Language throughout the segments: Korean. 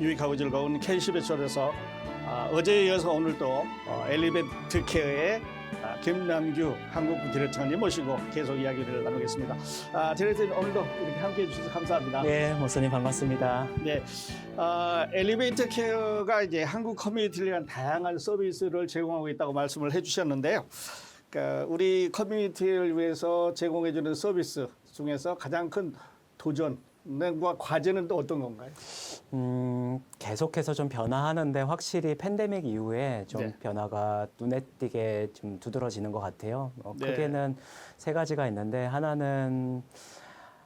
유익하고 즐거운 K11에서 어제에 이어서 오늘도 엘리베이터 케어의 김남규 한국부 디렉터님 모시고 계속 이야기를 나누겠습니다. 디렉터님 오늘도 이렇게 함께해 주셔서 감사합니다. 네, 목사님 반갑습니다. 네, 엘리베이터 케어가 이제 한국 커뮤니티를 위한 다양한 서비스를 제공하고 있다고 말씀을 해주셨는데요. 그러니까 우리 커뮤니티를 위해서 제공해주는 서비스 중에서 가장 큰 도전과 과제는 또 어떤 건가요? 계속해서 좀 변화하는데 확실히 팬데믹 이후에 좀 네. 변화가 눈에 띄게 좀 두드러지는 것 같아요. 네. 크게는 세 가지가 있는데 하나는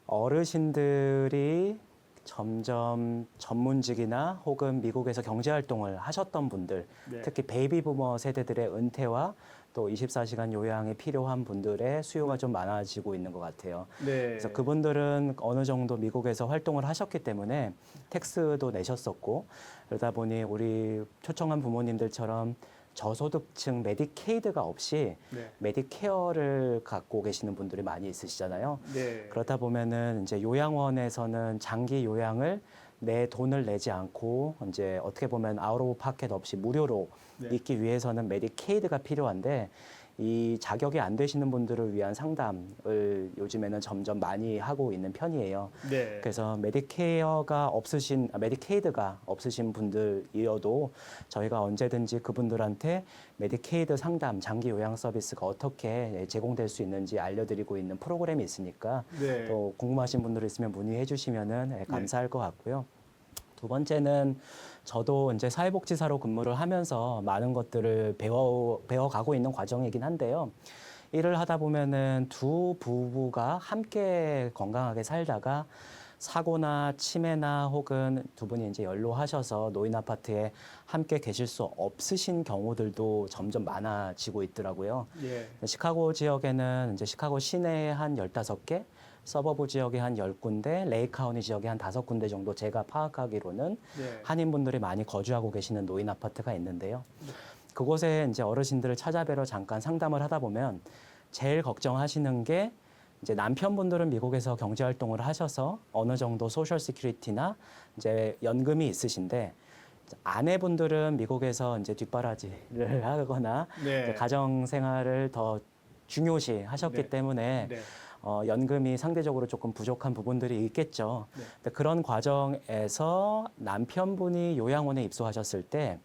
어르신들이 점점 전문직이나 혹은 미국에서 경제활동을 하셨던 분들, 네. 특히 베이비 부머 세대들의 은퇴와 또 24시간 요양이 필요한 분들의 수요가 좀 많아지고 있는 것 같아요. 네. 그래서 그분들은 어느 정도 미국에서 활동을 하셨기 때문에 텍스도 내셨었고 그러다 보니 우리 초청한 부모님들처럼 저소득층 메디케이드가 없이 네. 메디케어를 갖고 계시는 분들이 많이 있으시잖아요. 네. 그렇다 보면은 이제 요양원에서는 장기 요양을 내 돈을 내지 않고 이제 어떻게 보면 아웃 오브 파켓 없이 무료로 네. 있기 위해서는 메디케이드가 필요한데 이 자격이 안 되시는 분들을 위한 상담을 요즘에는 점점 많이 하고 있는 편이에요. 네. 그래서 메디케이드가 없으신 분들이어도 저희가 언제든지 그분들한테 메디케이드 상담, 장기 요양 서비스가 어떻게 제공될 수 있는지 알려드리고 있는 프로그램이 있으니까 네. 또 궁금하신 분들 있으면 문의해 주시면은 감사할 것 같고요. 두 번째는 저도 이제 사회복지사로 근무를 하면서 많은 것들을 배워가고 있는 과정이긴 한데요. 일을 하다 보면은 두 부부가 함께 건강하게 살다가 사고나 치매나 혹은 두 분이 이제 연로하셔서 노인 아파트에 함께 계실 수 없으신 경우들도 점점 많아지고 있더라고요. 예. 시카고 지역에는 이제 시카고 시내에 한 15개, 서버브 지역에 한 10군데, 레이크 카운티 지역에 한 5군데 정도 제가 파악하기로는 네. 한인분들이 많이 거주하고 계시는 노인 아파트가 있는데요. 그곳에 이제 어르신들을 찾아뵈러 잠깐 상담을 하다 보면 제일 걱정하시는 게 이제 남편분들은 미국에서 경제 활동을 하셔서 어느 정도 소셜 시큐리티나 이제 연금이 있으신데 아내분들은 미국에서 이제 뒷바라지를 하거나 네. 이제 가정 생활을 더 중요시 하셨기 네. 때문에 네. 연금이 상대적으로 조금 부족한 부분들이 있겠죠. 네. 근데 그런 과정에서 남편분이 요양원에 입소하셨을 때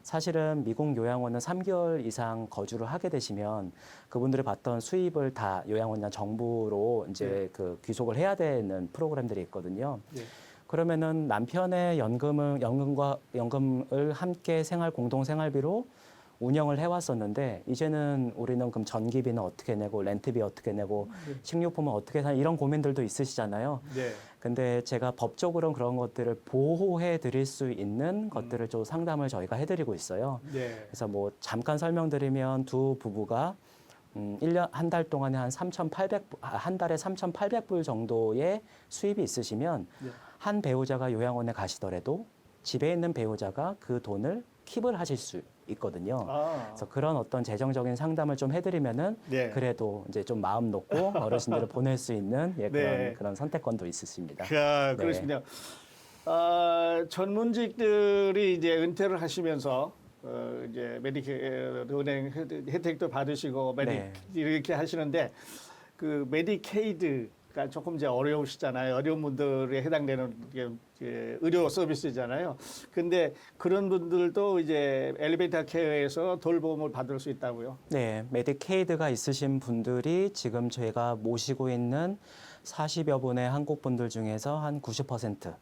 사실은 미국 요양원은 3개월 이상 거주를 하게 되시면 그분들이 받던 수입을 다 요양원이나 정부로 이제 그 귀속을 해야 되는 프로그램들이 있거든요. 네. 그러면은 남편의 연금을 함께 공동 생활비로 운영을 해왔었는데 이제는 우리는 그럼 전기비는 어떻게 내고 렌트비 어떻게 내고 식료품은 어떻게 사 이런 고민들도 있으시잖아요. 네. 근데 제가 법적으로는 그런 것들을 보호해 드릴 수 있는 것들을 좀 상담을 저희가 해드리고 있어요. 네. 그래서 뭐 잠깐 설명드리면 두 부부가 한 달 동안에 한 달에 3,800불 정도의 수입이 있으시면 네. 한 배우자가 요양원에 가시더라도 집에 있는 배우자가 그 돈을 킵을 하실 수 있거든요. 그래서 그런 어떤 재정적인 상담을 좀 해드리면은 네. 그래도 이제 좀 마음 놓고 어르신들을 보낼 수 있는 네. 그런 선택권도 있으십니다. 그렇습니다. 전문직들이 이제 은퇴를 하시면서 이제 메디케어 은행 혜택도 받으시고 네. 이렇게 하시는데 그 메디케이드가 조금 이제 어려우시잖아요. 어려운 분들에 해당되는 게 의료 서비스잖아요. 근데 그런 분들도 이제 엘리베이터 케어에서 돌봄을 받을 수 있다고요. 네, 메디케이드가 있으신 분들이 지금 저희가 모시고 있는 40여 분의 한국 분들 중에서 한 90%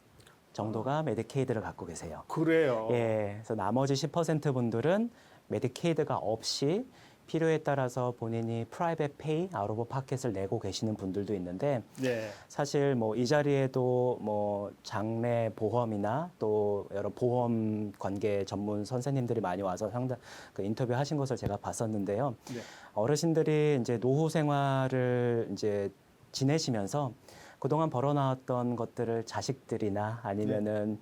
정도가 메디케이드를 갖고 계세요. 그래요. 예, 그래서 나머지 10% 분들은 메디케이드가 없이 필요에 따라서 본인이 프라이빗 페이, 아웃 오브 파켓을 내고 계시는 분들도 있는데 네. 사실 뭐 이 자리에도 뭐 장례 보험이나 또 여러 보험 관계 전문 선생님들이 많이 와서 상담 그 인터뷰 하신 것을 제가 봤었는데요. 네. 어르신들이 이제 노후 생활을 이제 지내시면서 그동안 벌어나왔던 것들을 자식들이나 아니면은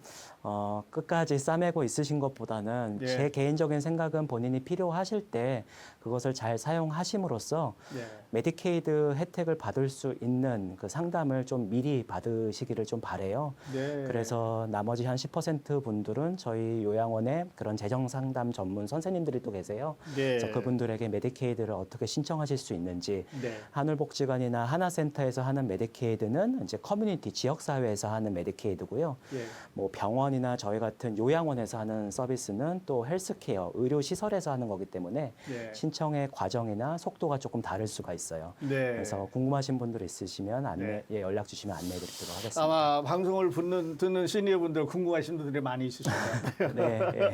끝까지 싸매고 있으신 것보다는 예. 제 개인적인 생각은 본인이 필요하실 때 그것을 잘 사용하심으로써 예. 메디케이드 혜택을 받을 수 있는 그 상담을 좀 미리 받으시기를 좀 바래요. 네. 그래서 나머지 한 10% 분들은 저희 요양원에 그런 재정 상담 전문 선생님들이 또 계세요. 네. 그래서 그분들에게 메디케이드를 어떻게 신청하실 수 있는지 네. 한울복지관이나 하나센터에서 하는 메디케이드는 이제 커뮤니티 지역사회에서 하는 메디케이드고요. 예. 뭐 병원이나 저희 같은 요양원에서 하는 서비스는 또 헬스케어, 의료시설에서 하는 거기 때문에 네. 신청의 과정이나 속도가 조금 다를 수가 있어요. 네. 그래서 궁금하신 분들 있으시면 예, 연락 주시면 안내해드리도록 하겠습니다. 아마 방송을 듣는 시니어분들 궁금하신 분들이 많이 있으실 것 같아요. 네, 예.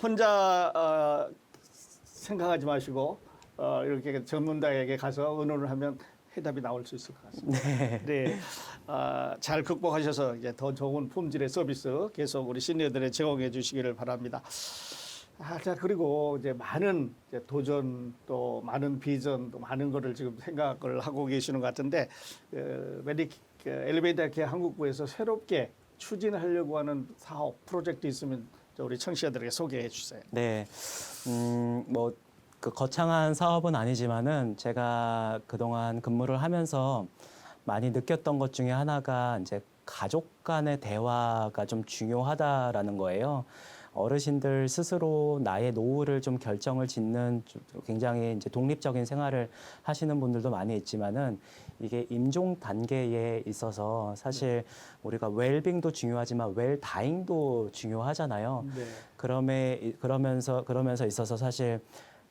혼자 생각하지 마시고 이렇게 전문가에게 가서 의논을 하면 해답이 나올 수 있을 것 같습니다. 네. 잘 극복하셔서 이제 더 좋은 품질의 서비스 계속 우리 시니어들에 제공해 주시기를 바랍니다. 자, 그리고 이제 많은 이제 도전 또 많은 비전 또 많은 거를 지금 생각을 하고 계시는 것 같은데 엘리베이터 케어 한국부에서 새롭게 추진하려고 하는 사업 프로젝트 있으면 우리 청취자들에게 소개해 주세요. 네, 뭐 그 거창한 사업은 아니지만은 제가 그동안 근무를 하면서 많이 느꼈던 것 중에 하나가 이제 가족 간의 대화가 좀 중요하다라는 거예요. 어르신들 스스로 나의 노후를 좀 결정을 짓는 굉장히 이제 독립적인 생활을 하시는 분들도 많이 있지만은 이게 임종 단계에 있어서 사실 우리가 웰빙도 중요하지만 웰다잉도 중요하잖아요. 네. 그러면서 있어서 사실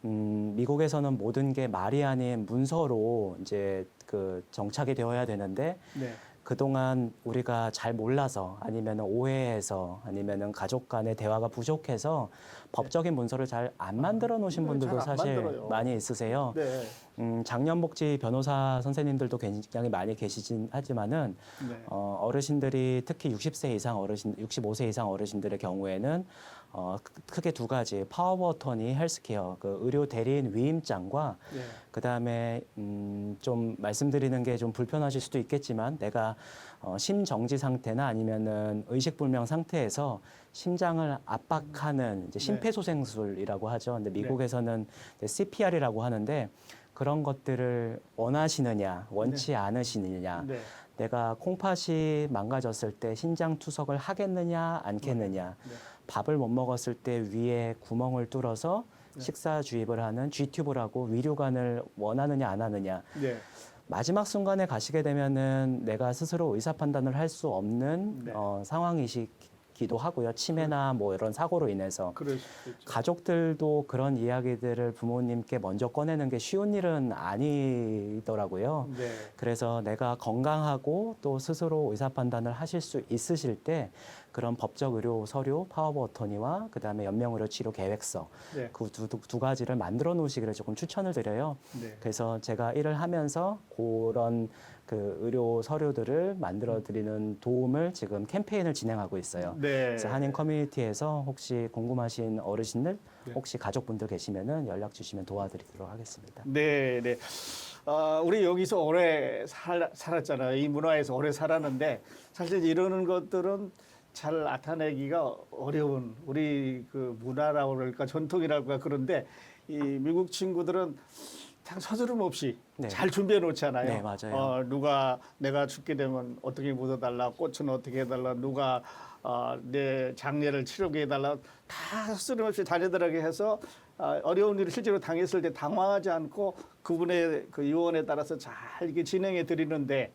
미국에서는 모든 게 말이 아닌 문서로 이제 그 정착이 되어야 되는데 네. 그동안 우리가 잘 몰라서 아니면 오해해서 아니면 가족 간의 대화가 부족해서 법적인 문서를 잘 안 만들어 놓으신 분들도 잘안 사실 만들어요. 많이 있으세요. 네. 장년복지 변호사 선생님들도 굉장히 많이 계시긴 하지만은 네. 어르신들이 특히 60세 이상 65세 이상 어르신들의 경우에는 크게 두 가지 파워 오브 어터니 헬스케어 그 의료 대리인 위임장과 네. 그다음에 좀 말씀드리는 게 좀 불편하실 수도 있겠지만 내가 심정지 상태나 아니면은 의식불명 상태에서 심장을 압박하는 이제 심폐소생술이라고 하죠. 근데 미국에서는 CPR이라고 하는데 그런 것들을 원하시느냐, 원치 않으시느냐, 네. 내가 콩팥이 망가졌을 때 신장 투석을 하겠느냐, 않겠느냐, 네. 밥을 못 먹었을 때 위에 구멍을 뚫어서 식사 주입을 하는 G튜브라고 위류관을 원하느냐, 안 하느냐. 네. 마지막 순간에 가시게 되면은 내가 스스로 의사 판단을 할 수 없는 네. 상황이시기도 하고요. 치매나 뭐 이런 사고로 인해서. 그럴 수 있죠. 가족들도 그런 이야기들을 부모님께 먼저 꺼내는 게 쉬운 일은 아니더라고요. 네. 그래서 내가 건강하고 또 스스로 의사 판단을 하실 수 있으실 때 그런 법적 의료 서류, 파워 오브 어터니와 그다음에 연명 의료 치료 계획서 네. 그 두 가지를 만들어 놓으시기를 조금 추천을 드려요. 네. 그래서 제가 일을 하면서 그런 그 의료 서류들을 만들어 드리는 도움을 지금 캠페인을 진행하고 있어요. 네. 그래서 한인 커뮤니티에서 혹시 궁금하신 어르신들 네. 혹시 가족분들 계시면은 연락 주시면 도와드리도록 하겠습니다. 네, 네. 우리 여기서 오래 살았잖아요. 이 문화에서 오래 살았는데 사실 이러는 것들은 잘 나타내기가 어려운 우리 그 문화라고 그럴까 전통이랄까 그런데 이 미국 친구들은 그냥 서두름 없이 네. 잘 준비해 놓잖아요. 네, 맞아요. 누가 내가 죽게 되면 어떻게 묻어달라, 꽃은 어떻게 해달라, 누가 내 장례를 치르게 해달라, 다 서두름 없이 자녀들에게 해서 어려운 일을 실제로 당했을 때 당황하지 않고 그분의 그 유언에 따라서 잘 이렇게 진행해 드리는데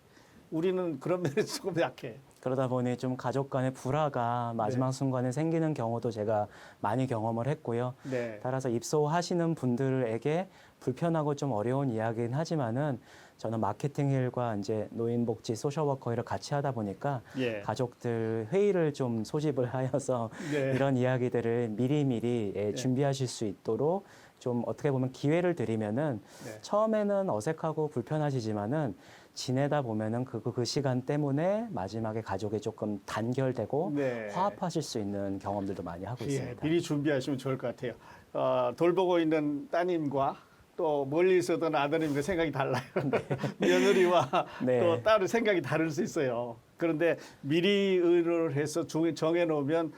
우리는 그런 면에서 조금 약해. 그러다 보니 좀 가족 간의 불화가 마지막 순간에 생기는 경우도 제가 많이 경험을 했고요. 네. 따라서 입소하시는 분들에게 불편하고 좀 어려운 이야기긴 하지만은 저는 마케팅 일과 이제 노인복지 소셜워커 일을 같이 하다 보니까 예. 가족들 회의를 좀 소집을 하여서 네. 이런 이야기들을 미리미리 준비하실 수 있도록 좀 어떻게 보면 기회를 드리면은 네. 처음에는 어색하고 불편하시지만은 지내다 보면은 그 시간 때문에 마지막에 가족이 조금 단결되고 네. 화합하실 수 있는 경험들도 많이 하고 예, 있습니다. 미리 준비하시면 좋을 것 같아요. 돌보고 있는 따님과 또 멀리 있었던 아드님과 생각이 달라요. 며느리와 네. 또 따로 생각이 다를 수 있어요. 그런데 미리 의논을 해서 정해놓으면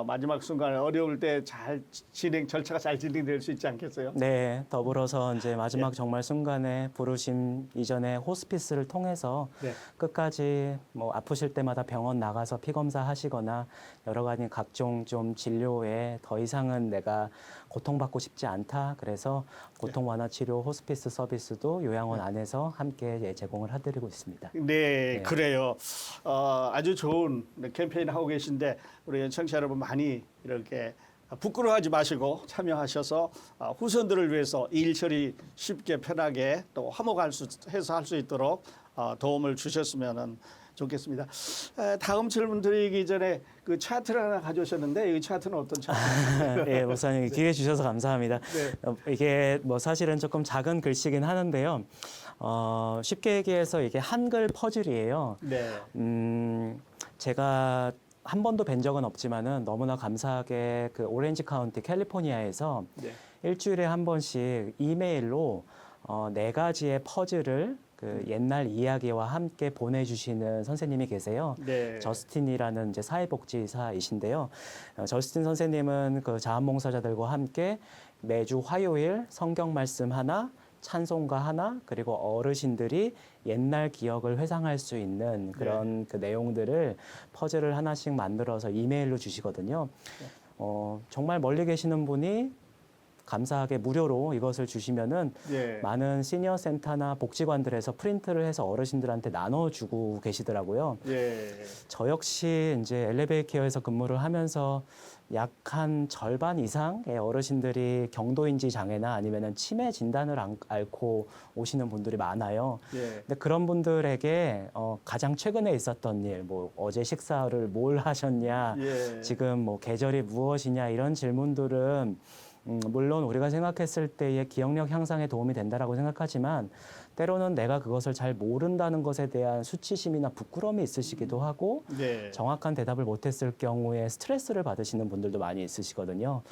마지막 순간에 어려울 때 잘 절차가 잘 진행될 수 있지 않겠어요? 네, 더불어서 이제 마지막 정말 순간에 부르심 이전에 호스피스를 통해서 네. 끝까지 뭐 아프실 때마다 병원 나가서 피 검사하시거나 여러 가지 각종 좀 진료에 더 이상은 내가 고통받고 싶지 않다. 그래서 고통 완화 치료 호스피스 서비스도 요양원 안에서 함께 제공을 해드리고 있습니다. 네, 그래요. 아주 좋은 캠페인 하고 계신데 우리 청취자 여러분 많이 이렇게 부끄러워하지 마시고 참여하셔서 후손들을 위해서 일 처리 쉽게 편하게 또 화목해서 할 수 있도록 도움을 주셨으면 좋겠습니다. 다음 질문 드리기 전에 그 차트를 하나 가져오셨는데 이 차트는 어떤 차트인가요? 예, 목사님 기회 주셔서 감사합니다. 네. 이게 뭐 사실은 조금 작은 글씨긴 하는데요. 쉽게 얘기해서 이게 한글 퍼즐이에요. 네. 제가 한 번도 뵌 적은 없지만은 너무나 감사하게 그 오렌지 카운티 캘리포니아에서 네. 일주일에 한 번씩 이메일로 4가지의 퍼즐을 그 옛날 이야기와 함께 보내주시는 선생님이 계세요. 네. 저스틴이라는 이제 사회복지사이신데요. 저스틴 선생님은 그 자원봉사자들과 함께 매주 화요일 성경 말씀 하나, 찬송가 하나, 그리고 어르신들이 옛날 기억을 회상할 수 있는 그런 그 내용들을 퍼즐을 하나씩 만들어서 이메일로 주시거든요. 정말 멀리 계시는 분이 감사하게 무료로 이것을 주시면은 예. 많은 시니어 센터나 복지관들에서 프린트를 해서 어르신들한테 나눠주고 계시더라고요. 예. 저 역시 이제 엘리베이 케어에서 근무를 하면서 약 한 절반 이상의 어르신들이 경도인지 장애나 아니면은 치매 진단을 앓고 오시는 분들이 많아요. 예. 근데 그런 분들에게 가장 최근에 있었던 일, 뭐 어제 식사를 뭘 하셨냐, 예. 지금 뭐 계절이 무엇이냐 이런 질문들은 물론 우리가 생각했을 때의 기억력 향상에 도움이 된다라고 생각하지만 때로는 내가 그것을 잘 모른다는 것에 대한 수치심이나 부끄러움이 있으시기도 하고 네. 정확한 대답을 못했을 경우에 스트레스를 받으시는 분들도 많이 있으시거든요.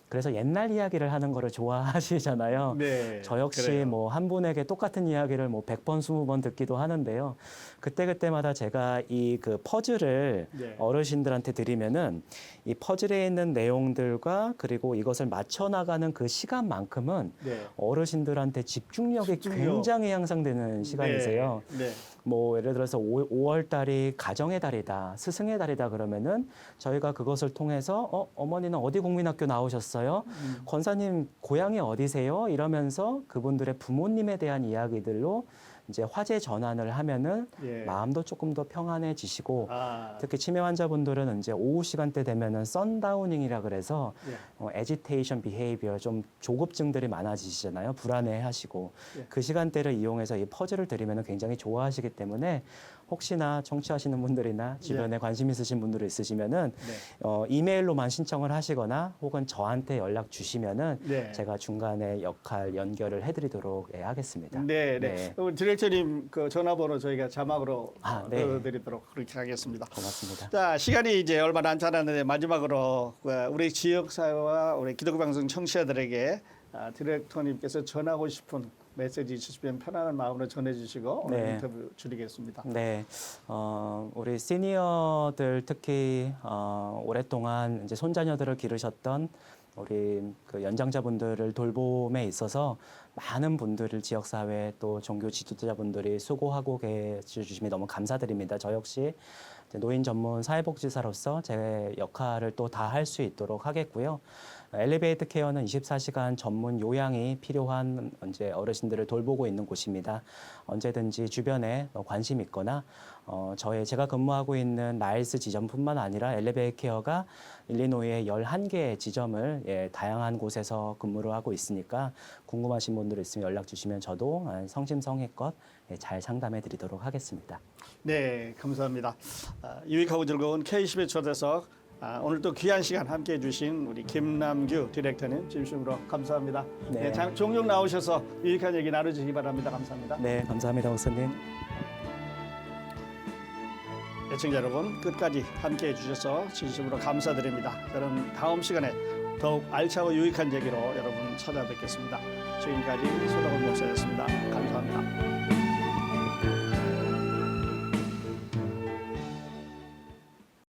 그래서 옛날 이야기를 하는 거를 좋아하시잖아요. 네. 저 역시 그래요. 뭐 한 분에게 똑같은 이야기를 뭐 100번, 20번 듣기도 하는데요. 그때그때마다 제가 이 그 퍼즐을 네. 어르신들한테 드리면은 이 퍼즐에 있는 내용들과 그리고 이것을 맞춰 나가는 그 시간만큼은 네. 어르신들한테 집중력이 집중력. 굉장히 향상되는 시간이세요. 네. 뭐 예를 들어서 5월 달이 가정의 달이다, 스승의 달이다 그러면은 저희가 그것을 통해서 어머니는 어디 국민학교 나오셨어요? 권사님 고향이 어디세요? 이러면서 그분들의 부모님에 대한 이야기들로 이제 화제 전환을 하면은 예. 마음도 조금 더 평안해지시고 아. 특히 치매 환자분들은 이제 오후 시간대 되면은 선다우닝이라 그래서 예. agitation behavior 좀 조급증들이 많아지시잖아요. 불안해하시고 예. 그 시간대를 이용해서 이 퍼즐을 드리면은 굉장히 좋아하시기 때문에 혹시나 청취하시는 분들이나 주변에 관심 있으신 분들이 있으시면은 네. 이메일로만 신청을 하시거나 혹은 저한테 연락 주시면은 네. 제가 중간에 역할 연결을 해드리도록 하겠습니다. 네, 네. 디렉터님 그 전화번호 저희가 자막으로 네. 넣어드리도록 그렇게 하겠습니다. 고맙습니다. 자, 시간이 이제 얼마 남지 않았는데 마지막으로 우리 지역사회와 우리 기독방송 청취자들에게 디렉터님께서 전하고 싶은 메시지 있으시면 편안한 마음으로 전해주시고 오늘 네. 인터뷰 줄이겠습니다. 네, 우리 시니어들 특히 오랫동안 이제 손자녀들을 기르셨던 우리 그 연장자분들을 돌봄에 있어서 많은 분들을 지역사회 또 종교 지도자분들이 수고하고 계셔주심에 너무 감사드립니다. 저 역시 노인 전문 사회복지사로서 제 역할을 또 다 할 수 있도록 하겠고요. 엘리베이터 케어는 24시간 전문 요양이 필요한 이제 어르신들을 돌보고 있는 곳입니다. 언제든지 주변에 관심 있거나 제가 근무하고 있는 라일스 지점뿐만 아니라 엘리베이터 케어가 일리노이의 11개의 지점을 다양한 곳에서 근무를 하고 있으니까 궁금하신 분들 있으면 연락 주시면 저도 성심성의껏 잘 상담해 드리도록 하겠습니다. 네, 감사합니다. 유익하고 즐거운 K10의 초대석 오늘 또 귀한 시간 함께해 주신 우리 김남규 디렉터님 진심으로 감사합니다. 네. 종종 나오셔서 유익한 얘기 나눠주시기 바랍니다. 감사합니다. 네, 감사합니다, 목사님. 애청자 여러분 끝까지 함께해 주셔서 진심으로 감사드립니다. 저는 다음 시간에 더욱 알차고 유익한 얘기로 여러분 찾아뵙겠습니다. 지금까지 손학원 목사였습니다. 감사합니다.